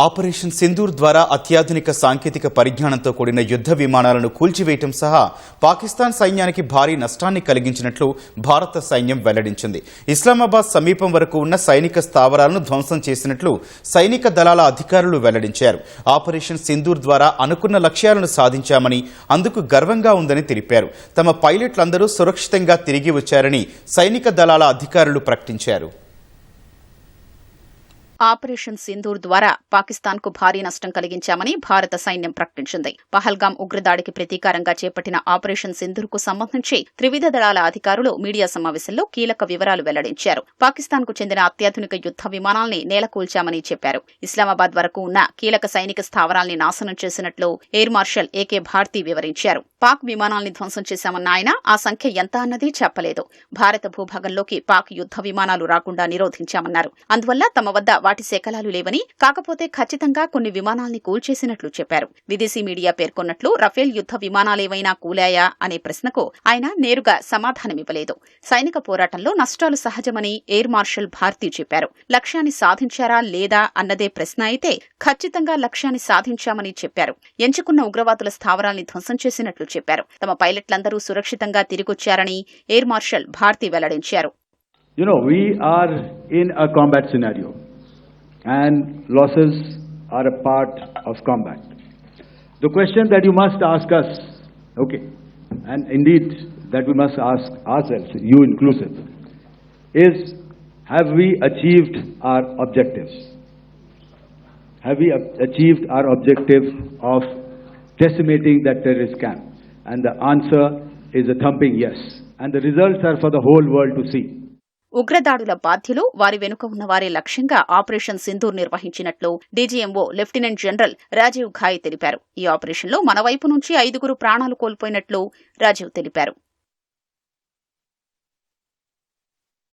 Operation Sindoor ద్వారా అత్యాధునిక సాంకేతిక పరిజ్ఞానంతో కూడిన యుద్ధ విమానాలను కూల్చివేయటం సహా పాకిస్తాన్ సైన్యానికి భారీ నష్టాన్ని కలిగించినట్లు భారత సైన్యం వెల్లడించింది. ఇస్లామాబాద్ సమీపం వరకు ఉన్న సైనిక స్థావరాలను ధ్వంసం చేసినట్లు సైనిక దళాల అధికారులు వెల్లడించారు. ఆపరేషన్ సింధూర్ ద్వారా అనుకున్న లక్ష్యాలను సాధించామని, అందుకు గర్వంగా ఉందని తెలిపారు. తమ పైలట్లందరూ సురక్షితంగా తిరిగి వచ్చారని సైనిక దళాల అధికారులు ప్రకటించారు. ఆపరేషన్ సింధూర్ ద్వారా పాకిస్తాన్కు భారీ నష్టం కలిగించామని భారత సైన్యం ప్రకటించింది. పహల్గాం ఉగ్రదాడికి ప్రతీకారంగా చేపట్టిన ఆపరేషన్ సింధూర్కు సంబంధించి త్రివిధ దళాల అధికారులు మీడియా సమావేశంలో కీలక వివరాలు వెల్లడించారు. పాకిస్తాన్కు చెందిన అత్యాధునిక యుద్ధ విమానాల్ని నేలకూల్చామని చెప్పారు. ఇస్లామాబాద్ వరకు ఉన్న కీలక సైనిక స్థావరాల్ని నాశనం చేసినట్లు ఎయిర్ మార్షల్ ఏకే భారతి వివరించారు. పాక్ విమానాల్ని ధ్వంసం చేశామన్న ఆయన ఆ సంఖ్య ఎంత అన్నది చెప్పలేదు. భారత భూభాగంలోకి పాక్ యుద్ధ విమానాలు రాకుండా నిరోధించామన్నారు. అందువల్ల తమ వద్ద వాటి శకలాలు లేవని, కాకపోతే ఖచ్చితంగా కొన్ని విమానాల్ని కూల్చేసినట్లు చెప్పారు. విదేశీ మీడియా పేర్కొన్నట్లు రఫేల్ యుద్ధ విమానాలేవైనా కూలాయా అనే ప్రశ్నకు ఆయన నేరుగా సమాధానమివ్వలేదు. సైనిక పోరాటంలో నష్టాలు సహజమని ఎయిర్ మార్షల్ భారతి చెప్పారు. లక్ష్యాన్ని సాధించారా లేదా అన్నదే ప్రశ్న అయితే ఖచ్చితంగా లక్ష్యాన్ని సాధించామని చెప్పారు. ఎంచుకున్న ఉగ్రవాదుల స్థావరాల్ని ధ్వంసం చేసినట్లు చెప్పారు. తమ పైలట్లందరూ సురక్షితంగా తిరిగొచ్చారని ఎయిర్ మార్షల్ భారతి వెల్లడించారు. We are in a combat scenario. And losses are a part of combat. The question that you must ask us, okay, and indeed that we must ask ourselves, you inclusive, is have we achieved our objectives? Have we achieved our objective of decimating that terrorist camp? And the answer is a thumping yes. And the results are for the whole world to see. ఉగ్రదాడుల బాధ్యులు, వారి వెనుక ఉన్న వారి లక్ష్యంగా operation Sindoor నిర్వహించినట్లు DGMO lieutenant general Rajiv Ghai తెలిపారు. ఈ ఆపరేషన్లో మన వైపు నుంచి 5 ప్రాణాలు కోల్పోయినట్లు రాజీవ్ తెలిపారు.